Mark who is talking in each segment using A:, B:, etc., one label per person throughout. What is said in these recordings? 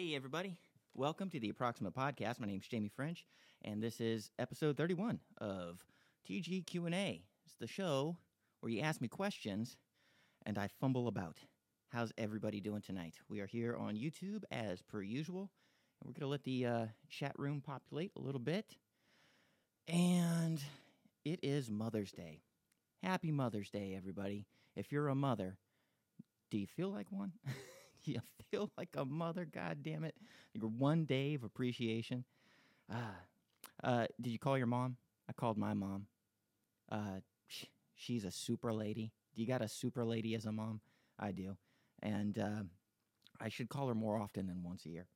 A: Hey, everybody. Welcome to the Approximate Podcast. My name's Jamie French, and this is episode 31 of TGQ&A. It's the show where you ask me questions, and I fumble about. How's everybody doing tonight? We are here on YouTube, as per usual, and we're going to let the chat room populate a little bit. And it is Mother's Day. Happy Mother's Day, everybody. If you're a mother, do you feel like one? You feel like a mother, God damn it. Your one day of appreciation. Did you call your mom? I called my mom. She's a super lady. Do you got a super lady as a mom? I do. And I should call her more often than once a year.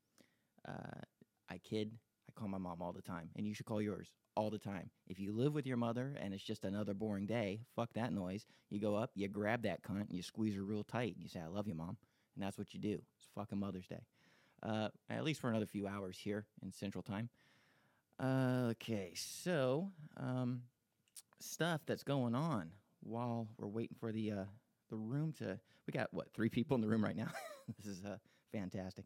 A: I kid. I call my mom all the time. And you should call yours all the time. If you live with your mother and it's just another boring day, fuck that noise. You go up, you grab that cunt, and you squeeze her real tight. And you say, I love you, Mom. And that's what you do. It's fucking Mother's Day. At least for another few hours here in Central Time. Okay, so stuff that's going on while we're waiting for the room to... We got, 3 people in the room right now? This is fantastic.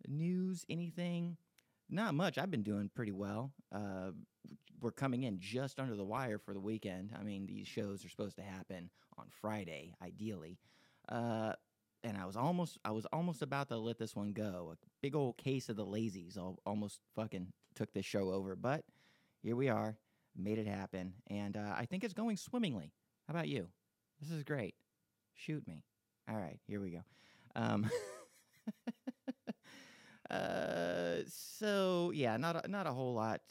A: News, anything? Not much. I've been doing pretty well. We're coming in just under the wire for the weekend. I mean, these shows are supposed to happen on Friday, ideally. And I was almost about to let this one go. A big old case of the lazies almost fucking took this show over. But here we are, made it happen, and I think it's going swimmingly. How about you? This is great. Shoot me. All right, here we go. So yeah, not a whole lot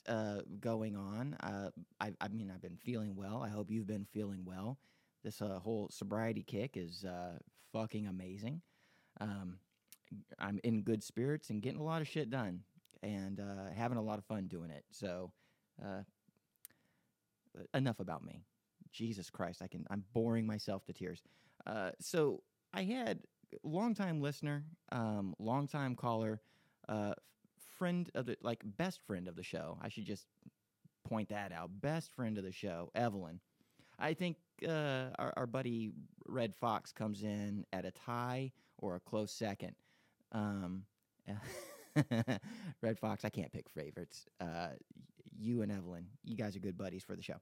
A: going on. I mean, I've been feeling well. I hope you've been feeling well. This whole sobriety kick is fucking amazing. I'm in good spirits and getting a lot of shit done, and having a lot of fun doing it. So, enough about me. Jesus Christ, I'm boring myself to tears. So I had longtime listener, longtime caller, friend of the best friend of the show. I should just point that out. Best friend of the show, Evelyn. I think our buddy Red Fox comes in at a tie or a close second. Red Fox, I can't pick favorites. You and Evelyn, you guys are good buddies for the show.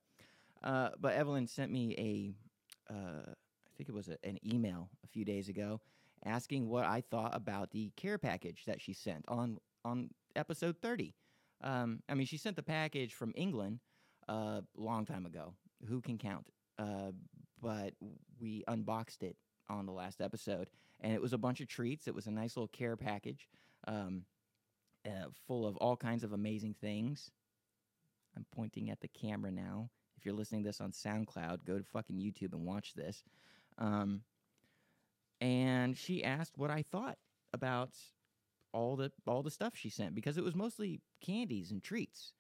A: But Evelyn sent me I think it was an email a few days ago asking what I thought about the care package that she sent on episode 30. I mean, she sent the package from England a long time ago. Who can count? But we unboxed it on the last episode, and it was a bunch of treats. It was a nice little care package full of all kinds of amazing things. I'm pointing at the camera now. If you're listening to this on SoundCloud, go to fucking YouTube and watch this. And she asked what I thought about all the stuff she sent, because it was mostly candies and treats.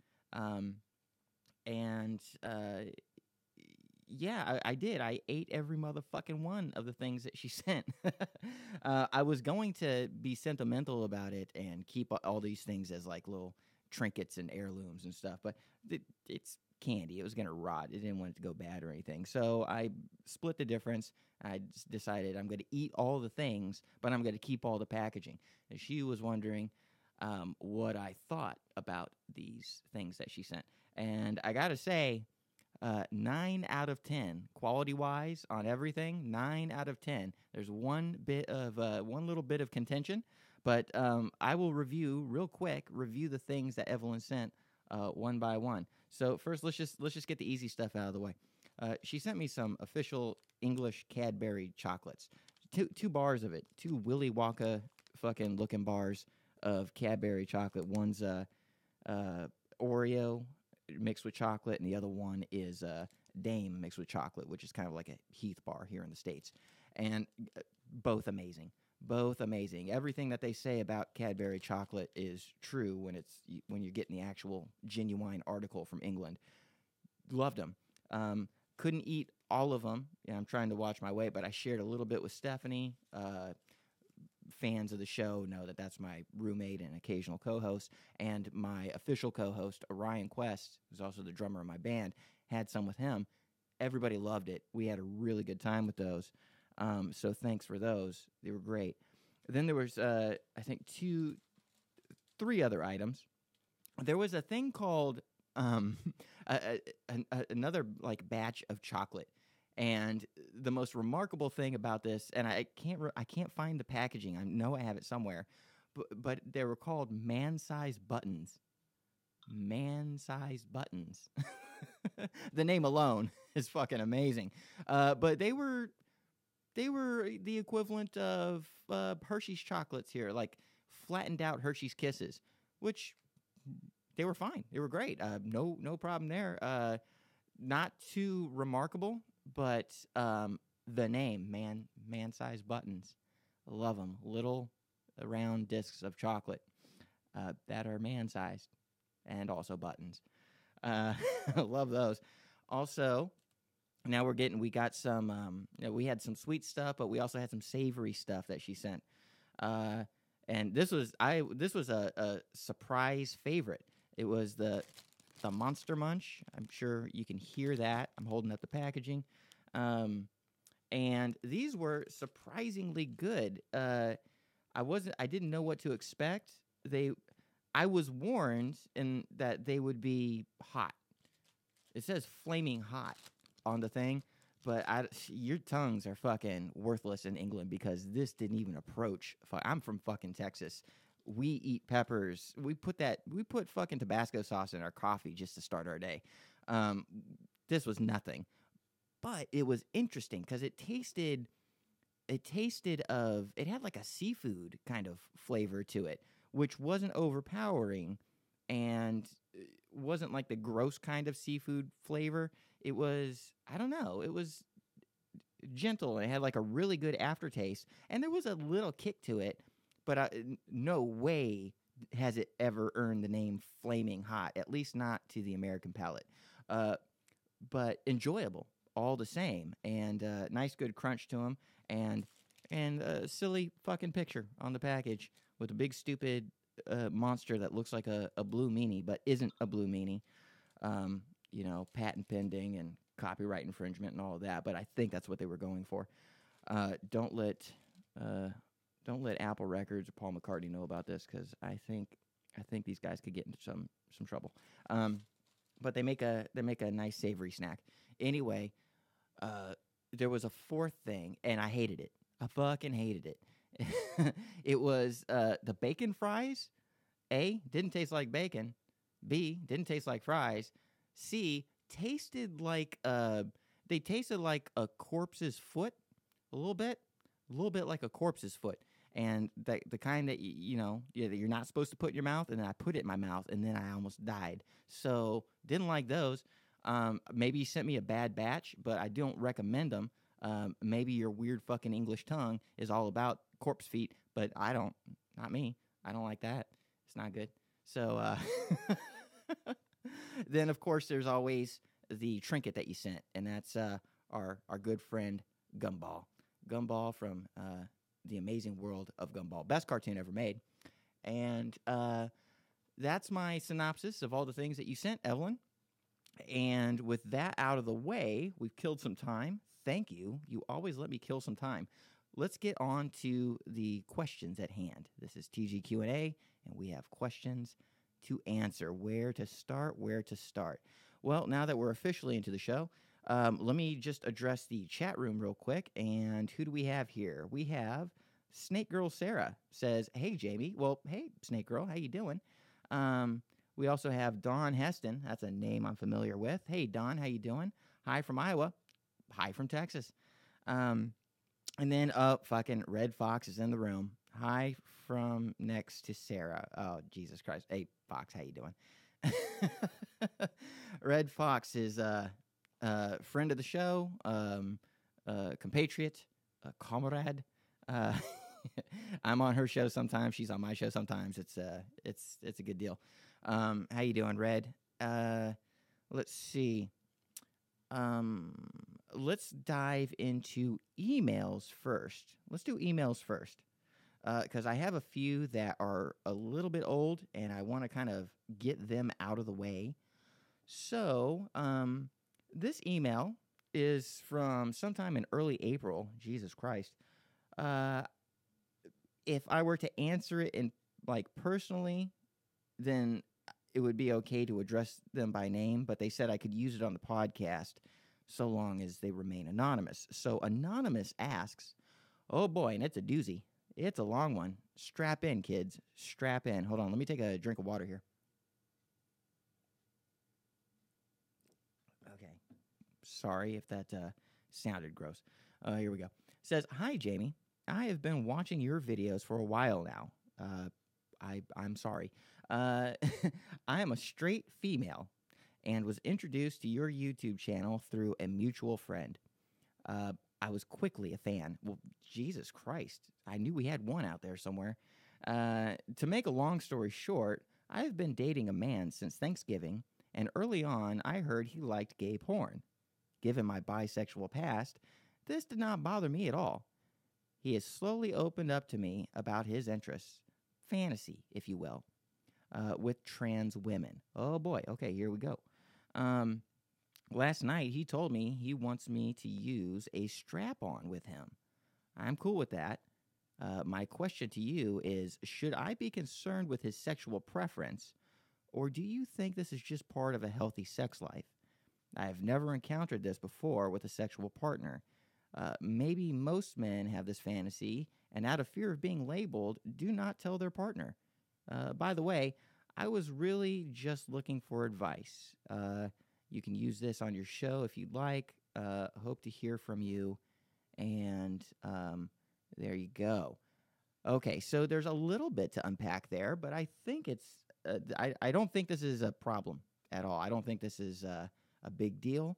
A: Yeah, I did. I ate every motherfucking one of the things that she sent. I was going to be sentimental about it and keep all these things as like little trinkets and heirlooms and stuff, but it's candy. It was going to rot. I didn't want it to go bad or anything. So I split the difference. I just decided I'm going to eat all the things, but I'm going to keep all the packaging. And she was wondering what I thought about these things that she sent. And I got to say, 9 out of 10, quality-wise on everything, 9 out of 10. There's one little bit of contention, but I will review the things that Evelyn sent one by one. So first, let's just get the easy stuff out of the way. She sent me some official English Cadbury chocolates, two bars of it, 2 Willy Wonka fucking looking bars of Cadbury chocolate. One's Oreo mixed with chocolate, and the other one is Dame mixed with chocolate, which is kind of like a Heath bar here in the States. And both amazing. Both amazing. Everything that they say about Cadbury chocolate is true when you're getting the actual genuine article from England. Loved them. Couldn't eat all of them. I'm trying to watch my weight, but I shared a little bit with Stephanie. Fans of the show know that that's my roommate and occasional co-host, and my official co-host, Orion Quest, who's also the drummer of my band, had some with him. Everybody loved it. We had a really good time with those. So thanks for those. They were great. Then there was, I think, three other items. There was a thing called another like batch of chocolate, and the most remarkable thing about this, and I can't find the packaging. I know I have it somewhere, but they were called man-sized buttons. Man-sized buttons. The name alone is fucking amazing. But they were the equivalent of Hershey's chocolates here, like flattened out Hershey's Kisses, which they were fine. They were great. No problem there. Not too remarkable, but the name, man-sized buttons. Love them. Little round discs of chocolate that are man-sized and also buttons. Love those. Also, now we got some, we had some sweet stuff, but we also had some savory stuff that she sent. And this was a surprise favorite. It was the Monster Munch. I'm sure you can hear that. I'm holding up the packaging. And these were surprisingly good. I didn't know what to expect. I was warned in that they would be hot. It says flaming hot on the thing, but your tongues are fucking worthless in England because this didn't even approach. I'm from fucking Texas. We eat peppers. We put fucking Tabasco sauce in our coffee just to start our day. This was nothing, but it was interesting because it had like a seafood kind of flavor to it, which wasn't overpowering and wasn't like the gross kind of seafood flavor. It was, I don't know, it was gentle. It had like a really good aftertaste, and there was a little kick to it, but no way has it ever earned the name Flaming Hot, at least not to the American palate. But enjoyable all the same, and nice good crunch to them, and a silly fucking picture on the package with a big stupid monster that looks like a blue meanie, but isn't a blue meanie. Patent pending and copyright infringement and all of that. But I think that's what they were going for. Don't let Apple Records or Paul McCartney know about this because I think these guys could get into some trouble. But they make a nice savory snack. Anyway, there was a fourth thing, and I hated it. I fucking hated it. It was the bacon fries. A, didn't taste like bacon. B, didn't taste like fries. C, tasted like they tasted like a corpse's foot, a little bit like a corpse's foot, and the kind that that you're not supposed to put in your mouth. And then I put it in my mouth, and then I almost died. So didn't like those. Maybe you sent me a bad batch, but I don't recommend them. Maybe your weird fucking English tongue is all about corpse feet, but not me. I don't like that. It's not good. So then, of course, there's always the trinket that you sent, and that's our good friend Gumball. Gumball from The Amazing World of Gumball. Best cartoon ever made. And that's my synopsis of all the things that you sent, Evelyn. And with that out of the way, we've killed some time. Thank you. You always let me kill some time. Let's get on to the questions at hand. This is TGQ&A, and we have questions to answer. Where to start? Well, now that we're officially into the show, let me just address the chat room real quick. And who do we have here? We have Snake Girl Sarah says, "Hey, Jamie." Well, hey, Snake Girl, how you doing? We also have Dawn Heston. That's a name I'm familiar with. Hey, Dawn, how you doing? Hi from Iowa. Hi from Texas. And then, fucking Red Fox is in the room. Hi from next to Sarah. Oh, Jesus Christ. Hey, Fox, how you doing? Red Fox is a friend of the show, compatriot, a comrade. I'm on her show sometimes. She's on my show sometimes. It's a good deal. How you doing, Red? Let's see. Let's dive into emails first. Let's do emails first. Because I have a few that are a little bit old, and I want to kind of get them out of the way. So, this email is from sometime in early April. Jesus Christ. if I were to answer it in like personally, then it would be okay to address them by name, but they said I could use it on the podcast so long as they remain anonymous. So Anonymous asks, oh boy, and it's a doozy. It's a long one. Strap in, kids. Strap in. Hold on, let me take a drink of water here. Okay. Sorry if that sounded gross. Here we go. It says, hi, Jamie. I have been watching your videos for a while now. I'm sorry. I am a straight female and was introduced to your YouTube channel through a mutual friend. I was quickly a fan. Well, Jesus Christ. I knew we had one out there somewhere. To make a long story short, I have been dating a man since Thanksgiving, and early on, I heard he liked gay porn. Given my bisexual past, this did not bother me at all. He has slowly opened up to me about his interests, fantasy, if you will, with trans women. Oh boy, okay, here we go. Last night, he told me he wants me to use a strap-on with him. I'm cool with that. My question to you is, should I be concerned with his sexual preference, or do you think this is just part of a healthy sex life? I have never encountered this before with a sexual partner. Maybe most men have this fantasy, and out of fear of being labeled, do not tell their partner. By the way, I was really just looking for advice. You can use this on your show if you'd like. Hope to hear from you. And there you go. Okay, so there's a little bit to unpack there, but I think it's I don't think this is a problem at all. I don't think this is a big deal,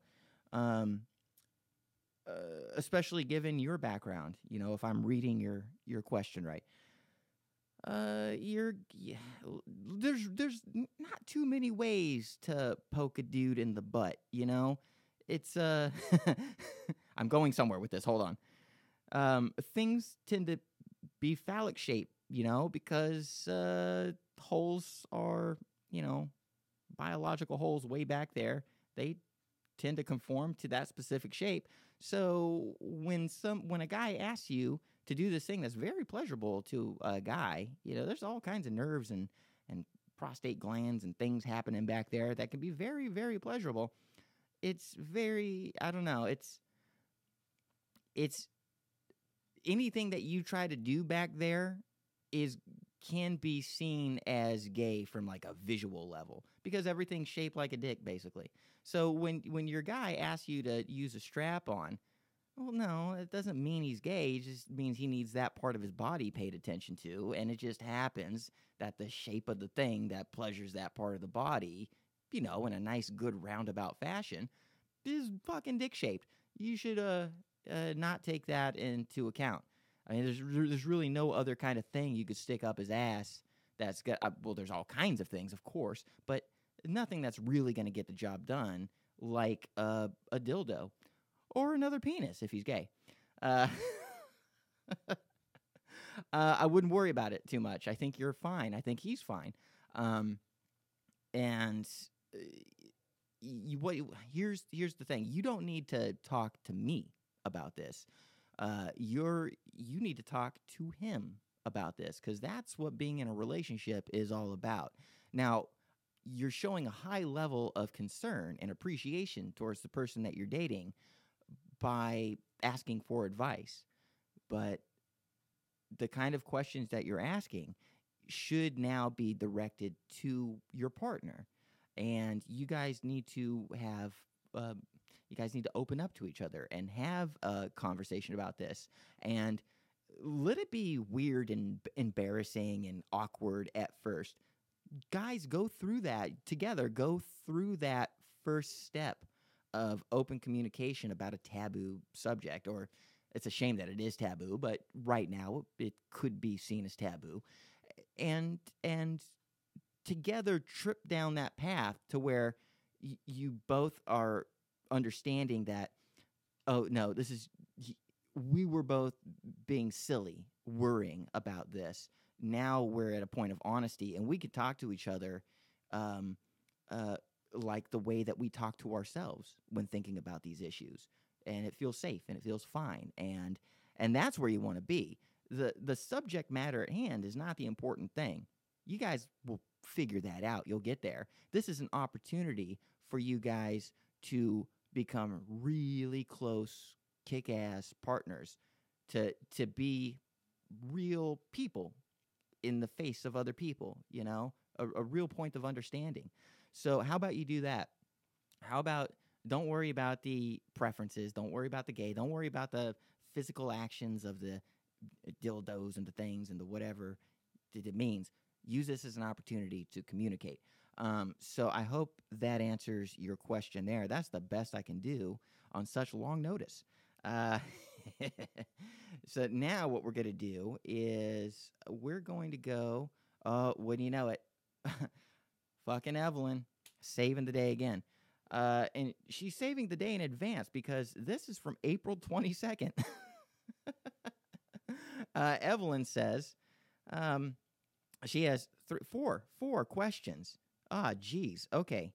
A: especially given your background. You know, if I'm reading your question right, there's not too many ways to poke a dude in the butt. You know, it's I'm going somewhere with this. Hold on. Things tend to be phallic shaped, you know, because holes are, you know, biological holes way back there. They tend to conform to that specific shape. So when a guy asks you to do this thing that's very pleasurable to a guy, you know, there's all kinds of nerves and prostate glands and things happening back there that can be very, very pleasurable. It's very, I don't know, it's anything that you try to do back there can be seen as gay from like a visual level because everything's shaped like a dick, basically. So when your guy asks you to use a strap on, well, no, it doesn't mean he's gay. It just means he needs that part of his body paid attention to, and it just happens that the shape of the thing that pleasures that part of the body, you know, in a nice, good roundabout fashion, is fucking dick shaped. You should not take that into account. I mean, there's really no other kind of thing you could stick up his ass that's got. Well, there's all kinds of things, of course, but nothing that's really going to get the job done, like a dildo or another penis if he's gay. I wouldn't worry about it too much. I think you're fine. I think he's fine. And here's the thing. You don't need to talk to me about this. You need to talk to him about this because that's what being in a relationship is all about. Now, you're showing a high level of concern and appreciation towards the person that you're dating by asking for advice. But the kind of questions that you're asking should now be directed to your partner. And you guys need to have you guys need to open up to each other and have a conversation about this. And let it be weird and embarrassing and awkward at first. Guys, go through that together. Go through that first step of open communication about a taboo subject. Or it's a shame that it is taboo, but right now it could be seen as taboo. And together trip down that path to where you both are understanding that, oh, no, we were both being silly, worrying about this. Now we're at a point of honesty, and we could talk to each other like the way that we talk to ourselves when thinking about these issues. And it feels safe, and it feels fine. And that's where you want to be. the subject matter at hand is not the important thing. You guys will figure that out. You'll get there. This is an opportunity for you guys to become really close, kick-ass partners, to be real people in the face of other people, a real point of understanding. So how about you do that? How about don't worry about the preferences, don't worry about the gay, don't worry about the physical actions of the dildos and the things and the whatever it means. Use this as an opportunity to communicate. So I hope that answers your question there. That's the best I can do on such long notice. So now what we're going to do is we're going to go, wouldn't you know it, fucking Evelyn, saving the day again. And she's saving the day in advance because this is from April 22nd. Evelyn says she has four questions. Ah, geez. Okay.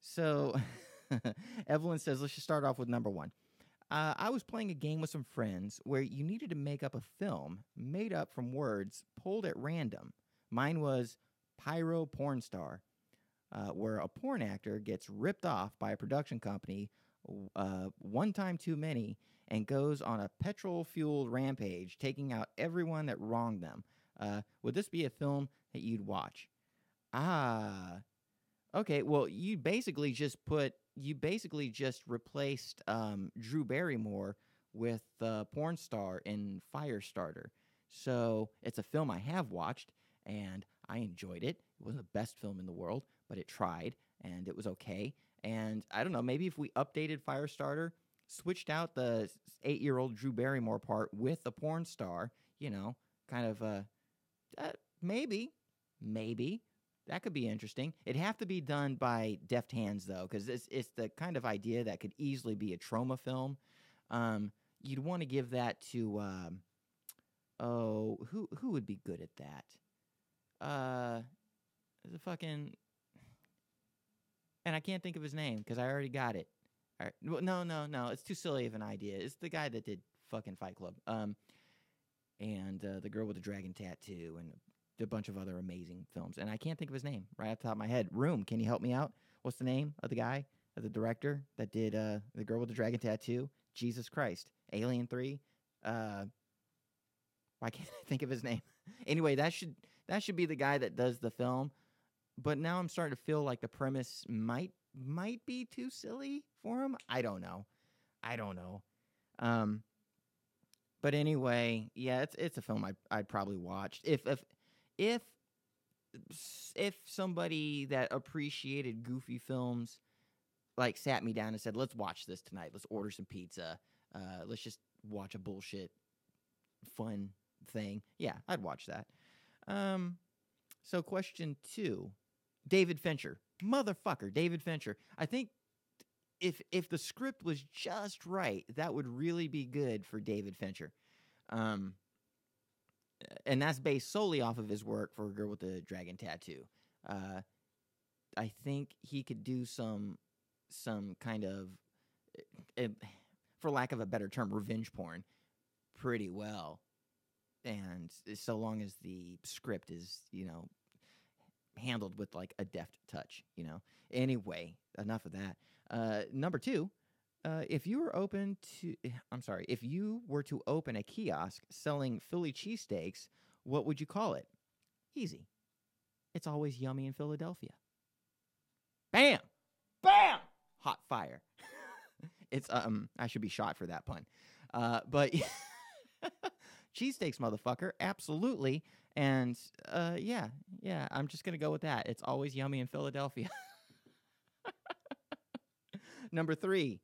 A: So Evelyn says, let's just start off with number one. I was playing a game with some friends where you needed to make up a film made up from words pulled at random. Mine was Pyro Porn Star, where a porn actor gets ripped off by a production company one time too many and goes on a petrol-fueled rampage, taking out everyone that wronged them. Would this be a film that you'd watch? Okay. Well, you basically just replaced Drew Barrymore with porn star in Firestarter. So it's a film I have watched, and I enjoyed it. It wasn't the best film in the world, but it tried, and it was okay. And I don't know, maybe if we updated Firestarter, switched out the 8-year-old Drew Barrymore part with the porn star, kind of maybe that could be interesting. It'd have to be done by deft hands, though, because it's the kind of idea that could easily be a trauma film. You'd want to give that to who would be good at that? The fucking, and I can't think of his name because I already got it. All right. Well, no, it's too silly of an idea. It's the guy that did fucking Fight Club. And the girl with the dragon tattoo and a bunch of other amazing films. And I can't think of his name right off the top of my head. Room, can you help me out? What's the name of the guy, of the director that did the girl with the dragon tattoo? Jesus Christ. Alien 3? Why can't I think of his name? Anyway, that should be the guy that does the film. But now I'm starting to feel like the premise might be too silly for him. I don't know. But anyway, yeah, it's a film I'd probably watch if somebody that appreciated goofy films like sat me down and said, "Let's watch this tonight. Let's order some pizza. Let's just watch a bullshit fun thing." Yeah, I'd watch that. So question 2, David Fincher, motherfucker, David Fincher. I think if the script was just right, that would really be good for David Fincher. And that's based solely off of his work for A Girl with the Dragon Tattoo. I think he could do some kind of, for lack of a better term, revenge porn pretty well. And so long as the script is, handled with like a deft touch, Anyway, enough of that. Number 2, if you were to open a kiosk selling Philly cheesesteaks, what would you call it? Easy. It's always yummy in Philadelphia. Bam! Bam! Hot fire. It's I should be shot for that pun. But cheesesteaks, motherfucker, absolutely. And yeah, I'm just gonna go with that. It's always yummy in Philadelphia. Number 3,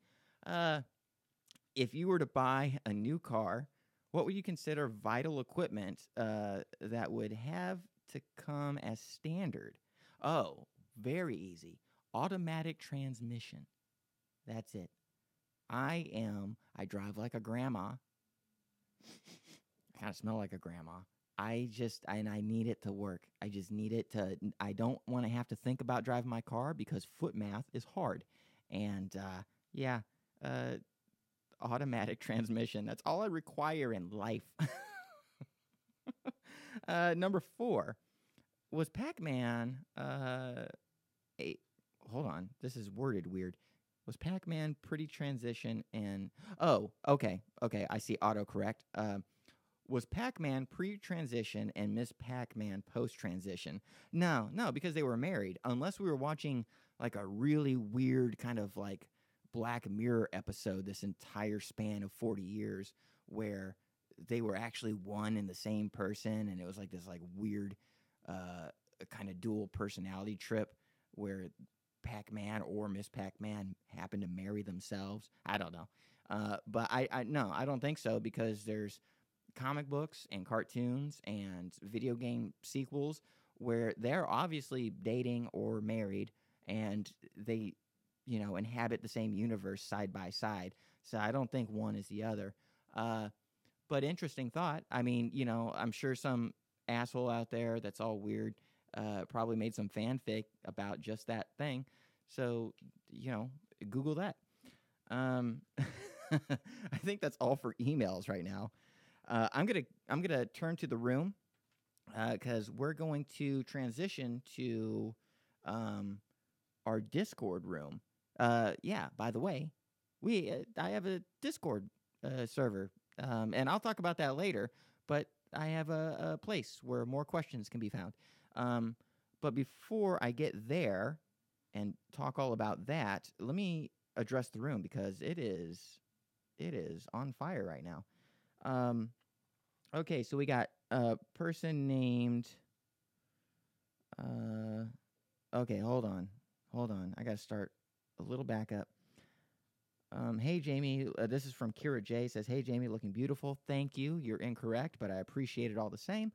A: if you were to buy a new car, what would you consider vital equipment that would have to come as standard? Oh, very easy. Automatic transmission. That's it. I drive like a grandma. I kind of smell like a grandma. I need it to work. I just need it to, I don't want to have to think about driving my car because foot math is hard. And, automatic transmission. That's all I require in life. Number 4, was Pac-Man a hold on, this is worded weird. Was Pac-Man pre-transition and okay, I see autocorrect. Was Pac-Man pre-transition and Miss Pac-Man post-transition? No, because they were married. Unless we were watching like a really weird kind of like Black Mirror episode this entire span of 40 years where they were actually one and the same person, and it was like this like weird kind of dual personality trip where Pac-Man or Miss Pac-Man happened to marry themselves. I don't know. But I no, I don't think so, because there's comic books and cartoons and video game sequels where they're obviously dating or married, and they, inhabit the same universe side by side. So I don't think one is the other. But interesting thought. I mean, I'm sure some asshole out there that's all weird probably made some fanfic about just that thing. So, Google that. I think that's all for emails right now. I'm gonna turn to the room because we're going to transition to our Discord room. Yeah. By the way, I have a Discord server, and I'll talk about that later. But I have a place where more questions can be found. But before I get there and talk all about that, let me address the room because it is on fire right now. Okay, so we got a person named. Okay, hold on. I gotta start a little back up. Hey Jamie, this is from Kira J. Says, "Hey Jamie, looking beautiful. Thank you. You're incorrect, but I appreciate it all the same."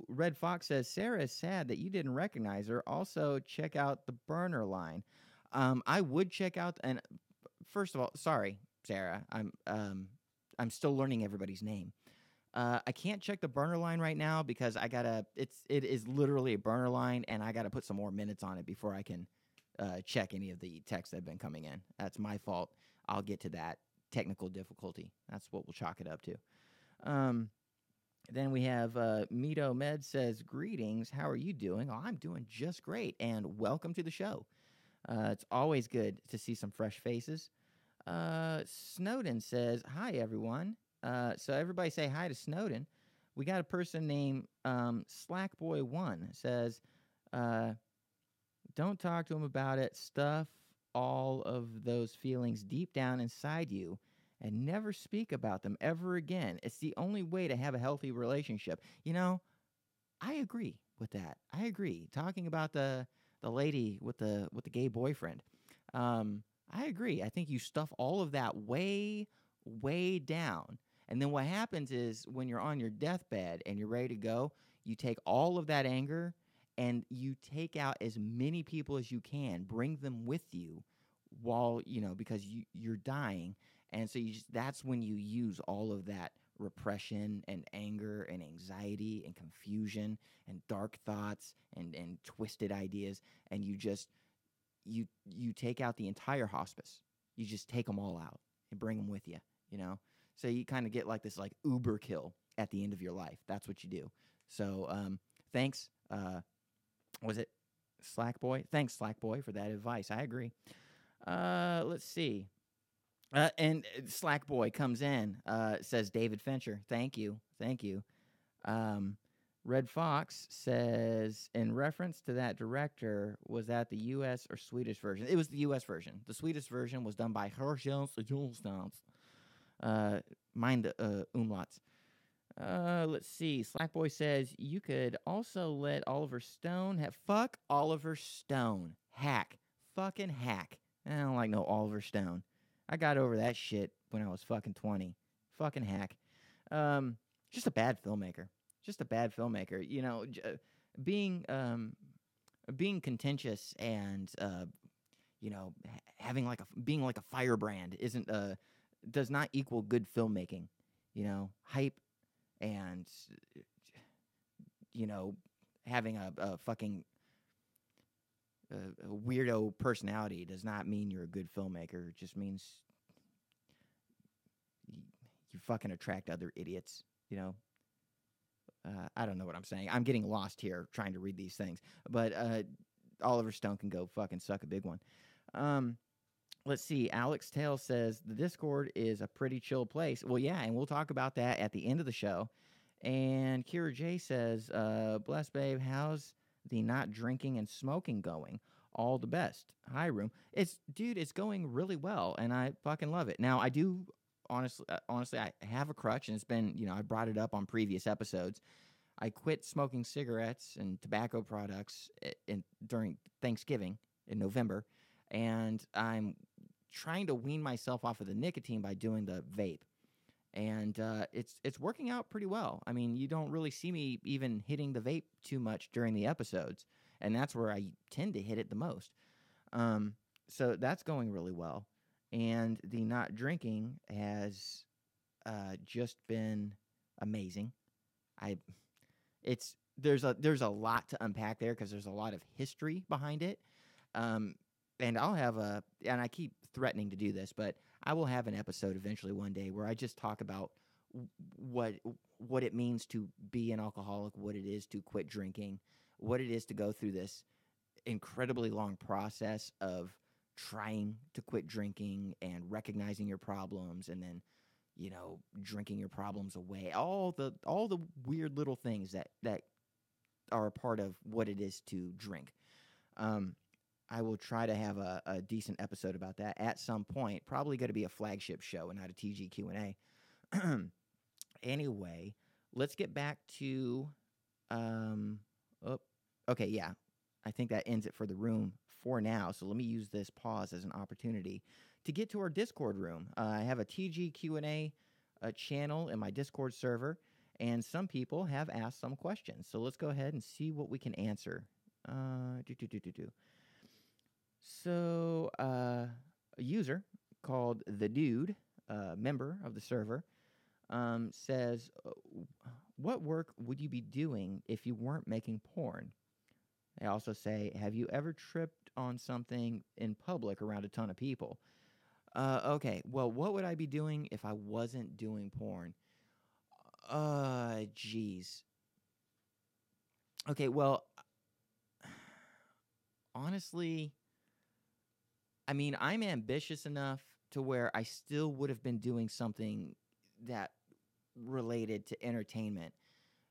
A: Red Fox says, "Sarah is sad that you didn't recognize her. Also, check out the burner line." I would check out, and first of all, sorry, Sarah. I'm still learning everybody's name. I can't check the burner line right now because it is literally a burner line, and I gotta put some more minutes on it before I can check any of the texts that have been coming in. That's my fault. I'll get to that. Technical difficulty. That's what we'll chalk it up to. Then we have Mito Med says, "Greetings. How are you doing?" Oh, I'm doing just great, and welcome to the show. It's always good to see some fresh faces. Snowden says, "Hi, everyone." So everybody say hi to Snowden. We got a person named Slackboy1 says, "Don't talk to him about it. Stuff all of those feelings deep down inside you and never speak about them ever again. It's the only way to have a healthy relationship." I agree with that. I agree. Talking about the lady with the gay boyfriend. I agree. I think you stuff all of that way down. And then what happens is when you're on your deathbed and you're ready to go, you take all of that anger and you take out as many people as you can, bring them with you while, because you're dying. And so that's when you use all of that repression and anger and anxiety and confusion and dark thoughts and twisted ideas. And you take out the entire hospice. You just take them all out and bring them with you, So you kind of get like this like uber kill at the end of your life. That's what you do. So thanks. Was it Slackboy? Thanks, Slackboy, for that advice. I agree. Let's see. And Slackboy comes in, says, "David Fincher, thank you. Red Fox says, in reference to that director, was that the U.S. or Swedish version? It was the U.S. version. The Swedish version was done by Herschel Julstans. Mind the umlauts. Let's see. Slackboy says, "You could also let Oliver Stone have..." Fuck Oliver Stone. Hack. Fucking hack. I don't like no Oliver Stone. I got over that shit when I was fucking 20. Fucking hack. Just a bad filmmaker. Being contentious and being like a firebrand does not equal good filmmaking. Hype and having a fucking a weirdo personality does not mean you're a good filmmaker. It just means you fucking attract other idiots. I don't know what I'm saying. I'm getting lost here trying to read these things. But Oliver Stone can go fucking suck a big one. Let's see. Alex Tail says the Discord is a pretty chill place. Well, yeah, and we'll talk about that at the end of the show. And Kira J says, bless babe, how's the not drinking and smoking going? All the best. Hi, room. It's going really well, and I fucking love it. Now, I do honestly, I have a crutch, and it's been, I brought it up on previous episodes. I quit smoking cigarettes and tobacco products during Thanksgiving in November, and I'm trying to wean myself off of the nicotine by doing the vape. And it's working out pretty well. I mean, you don't really see me even hitting the vape too much during the episodes, and that's where I tend to hit it the most. So that's going really well. And the not drinking has just been amazing. There's a lot to unpack there because there's a lot of history behind it. And I keep threatening to do this, but I will have an episode eventually one day where I just talk about what it means to be an alcoholic, what it is to quit drinking, what it is to go through this incredibly long process of trying to quit drinking and recognizing your problems and then, drinking your problems away. All the weird little things that are a part of what it is to drink. I will try to have a decent episode about that at some point. Probably going to be a flagship show and not a TG Q&A. Anyway, let's get back to... okay, yeah. I think that ends it for the room for now. So let me use this pause as an opportunity to get to our Discord room. I have a TG Q&A channel in my Discord server, and some people have asked some questions. So let's go ahead and see what we can answer. So, a user called The Dude, member of the server, says, what work would you be doing if you weren't making porn? They also say, have you ever tripped on something in public around a ton of people? Okay, well, what would I be doing if I wasn't doing porn? Geez. Okay, well, honestly... I mean, I'm ambitious enough to where I still would have been doing something that related to entertainment.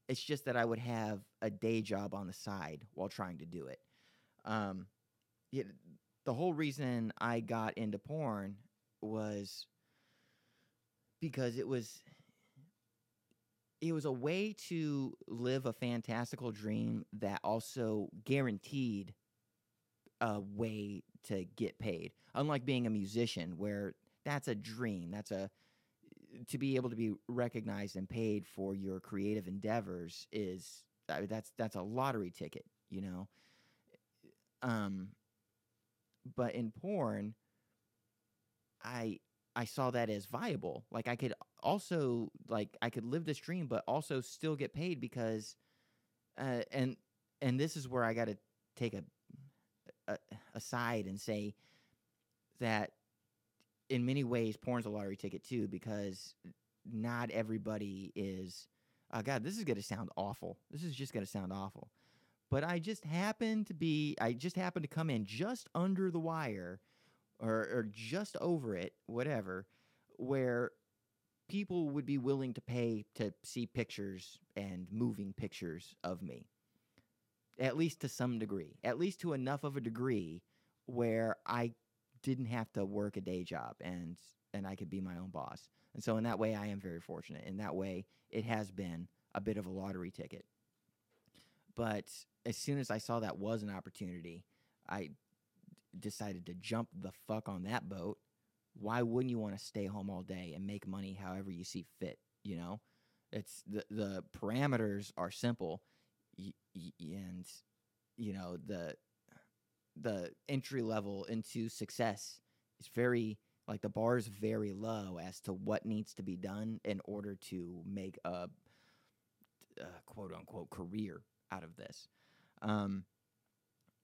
A: It's just that I would have a day job on the side while trying to do it. The whole reason I got into porn was because it was a way to live a fantastical dream that also guaranteed a way to get paid. Unlike being a musician, where that's a dream. To be able to be recognized and paid for your creative endeavors is that's a lottery ticket, But in porn, I saw that as viable. Like I could live this dream, but also still get paid because, and this is where I got to take aside and say that in many ways porn's a lottery ticket too, because not everybody is God, this is going to sound awful. This is just going to sound awful. But I just happened to come in just under the wire or just over it, whatever, where people would be willing to pay to see pictures and moving pictures of me. At least to some degree, at least to enough of a degree where I didn't have to work a day job and I could be my own boss. And so in that way, I am very fortunate. In that way, it has been a bit of a lottery ticket. But as soon as I saw that was an opportunity, I decided to jump the fuck on that boat. Why wouldn't you want to stay home all day and make money however you see fit, It's the parameters are simple. And the entry level into success is very the bar is very low as to what needs to be done in order to make a quote unquote career out of this.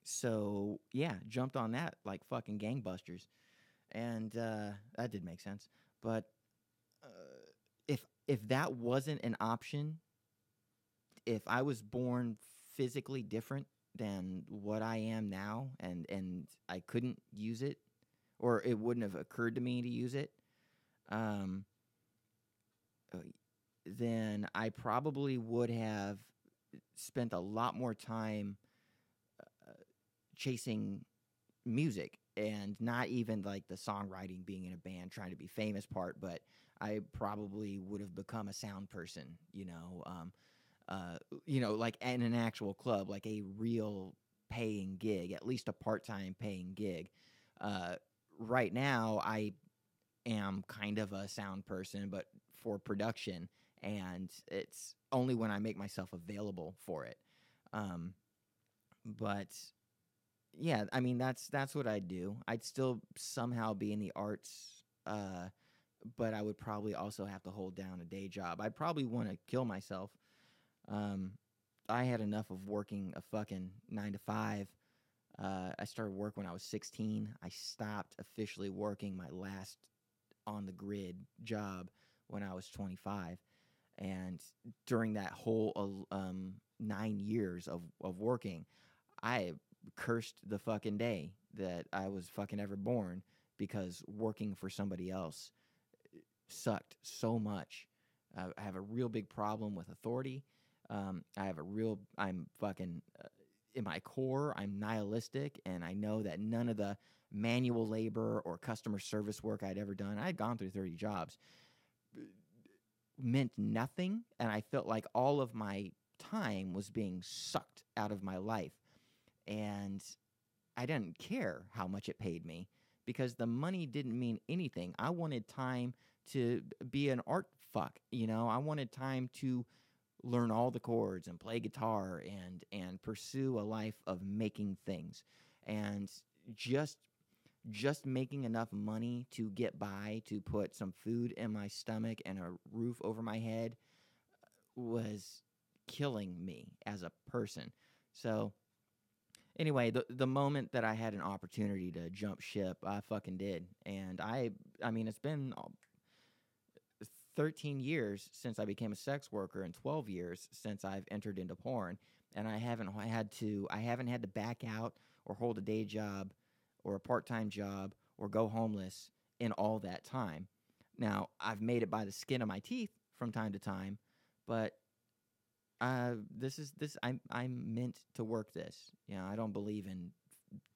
A: So yeah, jumped on that like fucking gangbusters, and that did make sense. But if that wasn't an option, if I was born physically different than what I am now, and I couldn't use it, or it wouldn't have occurred to me to use it, um, uh, then I probably would have spent a lot more time chasing music, and not even like the songwriting, being in a band, trying to be famous part, but I probably would have become a sound person, like in an actual club, like a real paying gig, at least a part-time paying gig. Uh, right now, I am kind of a sound person, but for production, and it's only when I make myself available for it. Um, but yeah, I mean that's what I'd do. I'd still somehow be in the arts, but I would probably also have to hold down a day job. I'd probably want to kill myself. Um, I had enough of working a fucking 9 to 5. I started work when I was 16. I stopped officially working my last on the grid job when I was 25. And during that whole 9 years of working, I cursed the fucking day that I was fucking ever born, because working for somebody else sucked so much. I have a real big problem with authority. I'm fucking, in my core, I'm nihilistic, and I know that none of the manual labor or customer service work I'd ever done, I'd gone through 30 jobs, meant nothing, and I felt like all of my time was being sucked out of my life. And I didn't care how much it paid me, because the money didn't mean anything. I wanted time to be an art fuck, I wanted time to learn all the chords and play guitar and pursue a life of making things. And just making enough money to get by, to put some food in my stomach and a roof over my head, was killing me as a person. So anyway, the moment that I had an opportunity to jump ship, I fucking did. And I mean, it's been 13 years since I became a sex worker, and 12 years since I've entered into porn, and I haven't had to back out or hold a day job or a part-time job or go homeless in all that time. Now, I've made it by the skin of my teeth from time to time, but I'm meant to work this. I don't believe in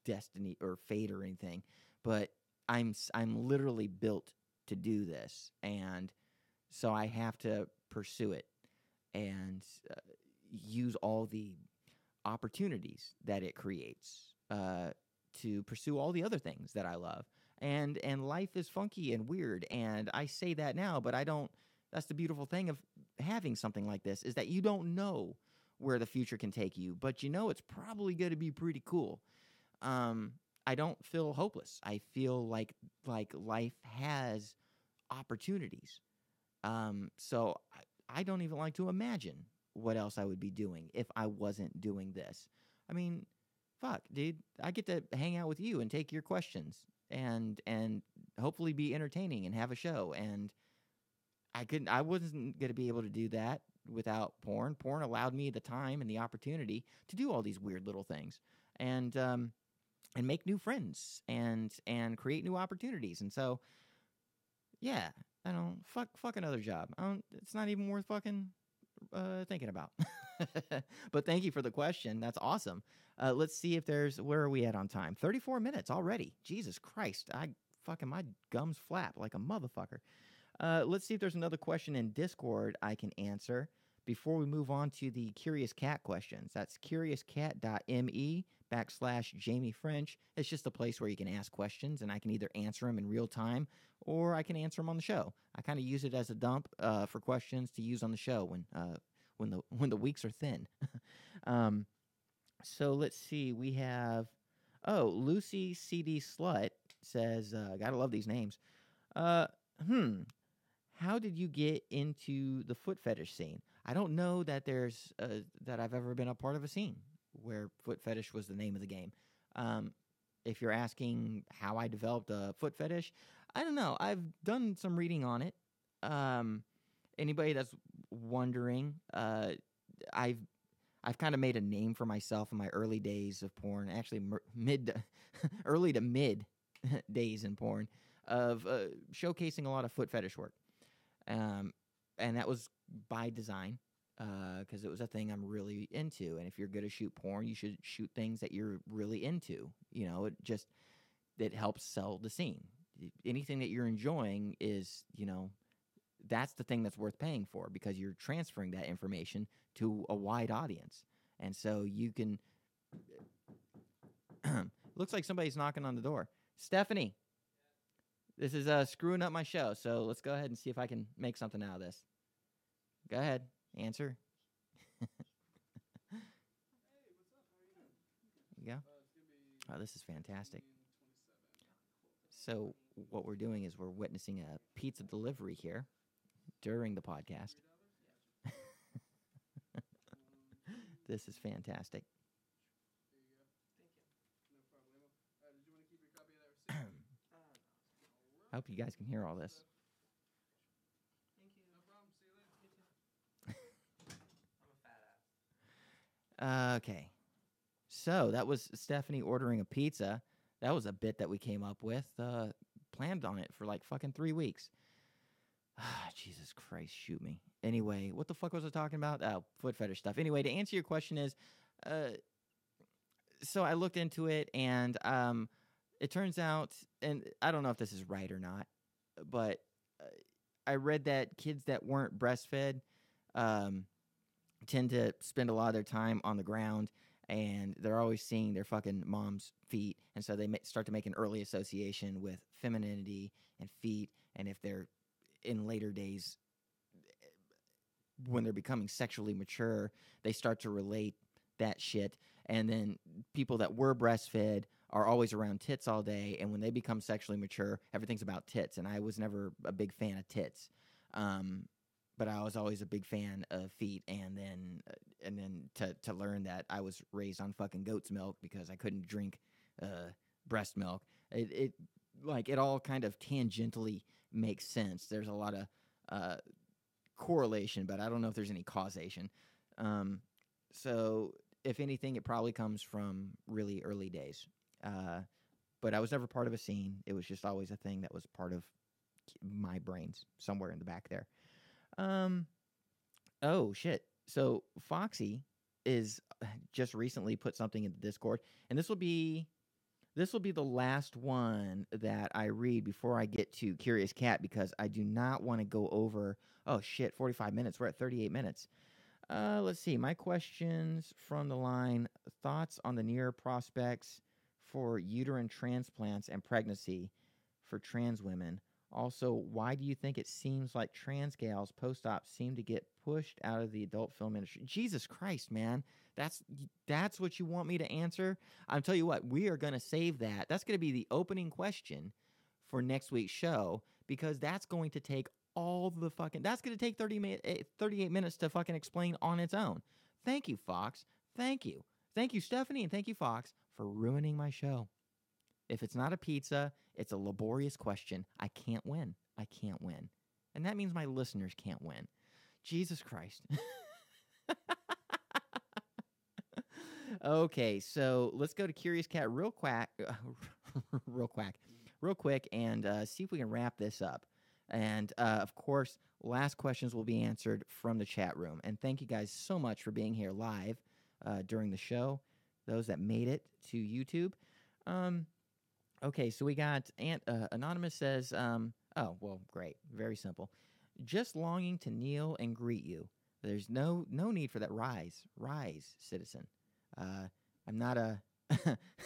A: destiny or fate or anything, but I'm literally built to do this, and so I have to pursue it and use all the opportunities that it creates to pursue all the other things that I love. And life is funky and weird, and I say that now, but I don't. That's the beautiful thing of having something like this, is that you don't know where the future can take you, but it's probably going to be pretty cool. I don't feel hopeless. I feel like life has opportunities. So I don't even like to imagine what else I would be doing if I wasn't doing this. I mean, fuck, dude, I get to hang out with you and take your questions and hopefully be entertaining and have a show. And I wasn't going to be able to do that without porn. Porn allowed me the time and the opportunity to do all these weird little things and make new friends and create new opportunities. And so, yeah, I don't fuck another job. It's not even worth fucking thinking about. But thank you for the question. That's awesome. Let's see if where are we at on time? 34 minutes already. Jesus Christ. My gums flap like a motherfucker. Let's see if there's another question in Discord I can answer before we move on to the Curious Cat questions. That's curiouscat.me/Jamie French. It's just a place where you can ask questions, and I can either answer them in real time or I can answer them on the show. I kind of use it as a dump for questions to use on the show when the weeks are thin. So let's see. We have Lucy CD Slut says, gotta love these names. How did you get into the foot fetish scene? I don't know that that I've ever been a part of a scene where foot fetish was the name of the game. If you're asking how I developed a foot fetish, I don't know. I've done some reading on it. Anybody that's wondering, I've kind of made a name for myself in my early days of porn, actually early to mid days in porn, of showcasing a lot of foot fetish work. And that was by design, because it was a thing I'm really into. And if you're going to shoot porn, you should shoot things that you're really into. It helps sell the scene. Anything that you're enjoying is, that's the thing that's worth paying for, because you're transferring that information to a wide audience. And so you can looks like somebody's knocking on the door. Stephanie, this is screwing up my show, so let's go ahead and see if I can make something out of this. Go ahead, answer. Hey, what's up? How are you doing? You go. Oh, this is fantastic. So what we're doing is we're witnessing a pizza delivery here during the podcast. This is fantastic.
B: There you go. Thank you. No problemo. Did you want to keep your copy of that receipt?
A: I hope you guys can hear all this.
B: Thank you. No problem. See you later. You too. I'm a fat ass.
A: Okay. So that was Stephanie ordering a pizza. That was a bit that we came up with. Planned on it for like fucking 3 weeks. Jesus Christ, shoot me. Anyway, what the fuck was I talking about? Oh, foot fetish stuff. Anyway, to answer your question is, so I looked into it, and it turns out, and I don't know if this is right or not, but I read that kids that weren't breastfed tend to spend a lot of their time on the ground, and they're always seeing their fucking mom's feet, and so they start to make an early association with femininity and feet, and if they're in later days, when they're becoming sexually mature, they start to relate that shit. And then people that were breastfed are always around tits all day, and when they become sexually mature, everything's about tits. And I was never a big fan of tits, but I was always a big fan of feet. And then to learn that I was raised on fucking goat's milk because I couldn't drink breast milk, it all kind of tangentially makes sense. There's a lot of correlation, but I don't know if there's any causation. So if anything, it probably comes from really early days. But I was never part of a scene. It was just always a thing that was part of my brains somewhere in the back there. Oh shit. So Foxy is just recently put something in the Discord, and this will be the last one that I read before I get to Curious Cat, because I do not want to go over, 45 minutes. We're at 38 minutes. Let's see. My questions from the line: thoughts on the near prospects for uterine transplants and pregnancy for trans women. Also, why do you think it seems like trans gals post-op seem to get pushed out of the adult film industry? Jesus Christ, man. That's what you want me to answer? I'll tell you what, we are going to save that. That's going to be the opening question for next week's show, because that's going to take that's going to take 38 minutes to fucking explain on its own. Thank you, Fox. Thank you. Thank you, Stephanie, and thank you, Fox, for ruining my show. If it's not a pizza, it's a laborious question. I can't win. I can't win. And that means my listeners can't win. Jesus Christ. Okay, so let's go to Curious Cat real quick, and see if we can wrap this up. And, of course, last questions will be answered from the chat room. And thank you guys so much for being here live during the show, those that made it to YouTube. Okay, so we got Anonymous says, oh, well, great. Very simple. Just longing to kneel and greet you. There's no need for that. Rise, citizen. I'm not a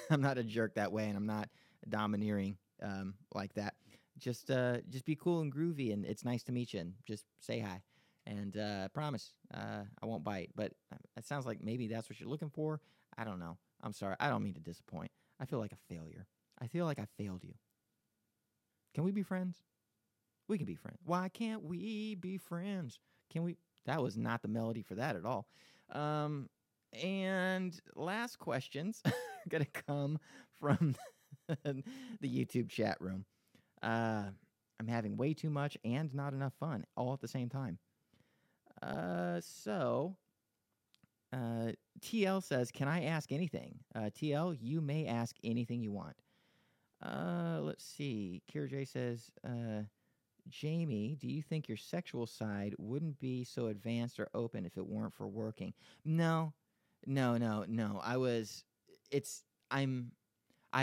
A: I'm not a jerk that way, and I'm not domineering like that. Just be cool and groovy, and it's nice to meet you, and just say hi. And I promise I won't bite. But it sounds like maybe that's what you're looking for. I don't know. I'm sorry. I don't mean to disappoint. I feel like a failure. I feel like I failed you. Can we be friends? We can be friends. Why can't we be friends? Can we? That was not the melody for that at all. And last questions are going to come from the YouTube chat room. I'm having way too much and not enough fun all at the same time. So TL says, "Can I ask anything?" TL, you may ask anything you want. Let's see. Kira J says, Jamie, do you think your sexual side wouldn't be so advanced or open if it weren't for working? No, no. I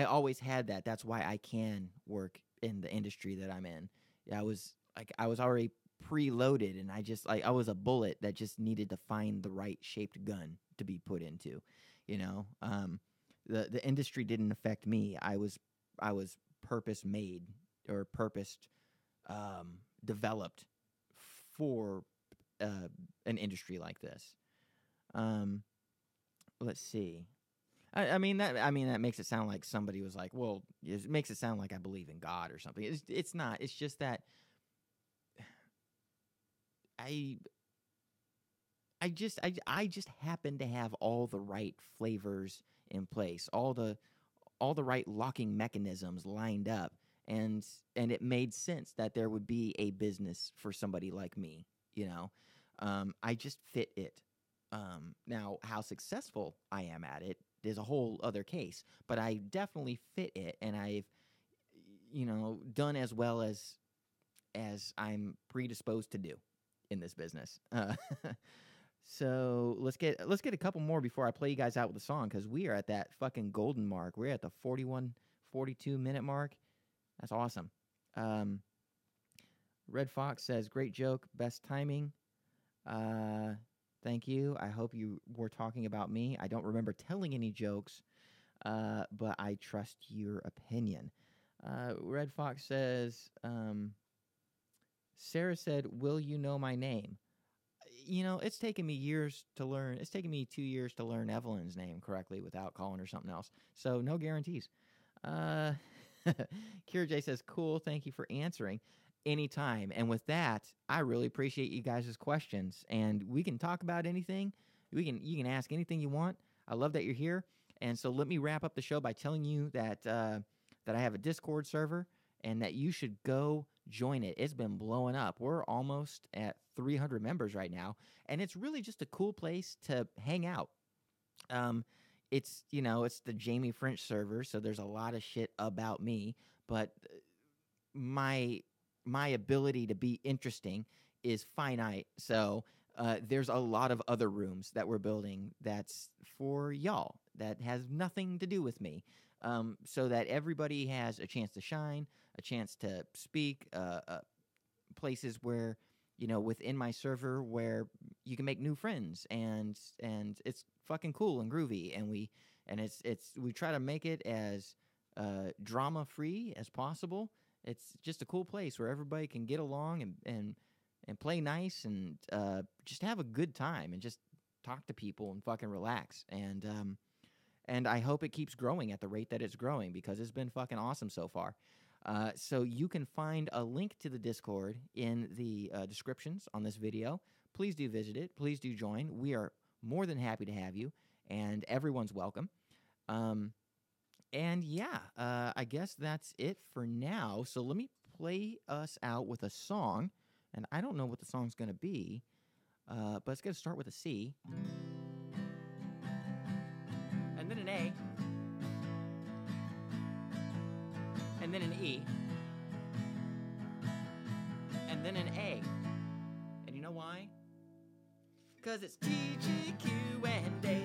A: always had that. That's why I can work in the industry that I'm in. Yeah, I was already preloaded, and I was a bullet that just needed to find the right shaped gun to be put into. You know, the industry didn't affect me. I was purpose made or purposed, developed for an industry like this. Let's see. I mean that makes it sound like somebody was like, well, it makes it sound like I believe in God or something. It's not. It's just that I just happen to have all the right flavors in place, all the right locking mechanisms lined up, and it made sense that there would be a business for somebody like me. You know, I just fit it. Now, how successful I am at it is a whole other case, but I definitely fit it, and I've, done as well as I'm predisposed to do in this business. So let's get a couple more before I play you guys out with a song, because we are at that fucking golden mark. We're at the 41, 42 minute mark. That's awesome. Red Fox says, great joke, best timing. Thank you. I hope you were talking about me. I don't remember telling any jokes, but I trust your opinion. Red Fox says, Sarah said, will you know my name? It's taken me years to learn. It's taken me 2 years to learn Evelyn's name correctly without calling her something else. So no guarantees. Kira J says, cool. Thank you for answering. Anytime. And with that, I really appreciate you guys' questions. And we can talk about anything. You can ask anything you want. I love that you're here. And so let me wrap up the show by telling you that I have a Discord server and that you should go join it. It's been blowing up. We're almost at 300 members right now, and it's really just a cool place to hang out. It's the Jamie French server, so there's a lot of shit about me, but my ability to be interesting is finite. So there's a lot of other rooms that we're building that's for y'all that has nothing to do with me, so that everybody has a chance to shine, a chance to speak, places where, within my server where you can make new friends, and it's fucking cool and groovy, and we try to make it as drama free as possible. It's just a cool place where everybody can get along and play nice and just have a good time and just talk to people and fucking relax. And I hope it keeps growing at the rate that it's growing, because it's been fucking awesome so far. So you can find a link to the Discord in the descriptions on this video. Please do visit it. Please do join. We are more than happy to have you, and everyone's welcome. And yeah, I guess that's it for now. So let me play us out with a song, and I don't know what the song's going to be, but it's going to start with a C, and then an A, and then an E, and then an A. And you know why? Because it's TGQ&A.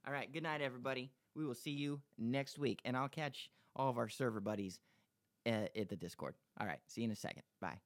A: All right, good night, everybody. We will see you next week, and I'll catch all of our server buddies at the Discord. All right, see you in a second. Bye.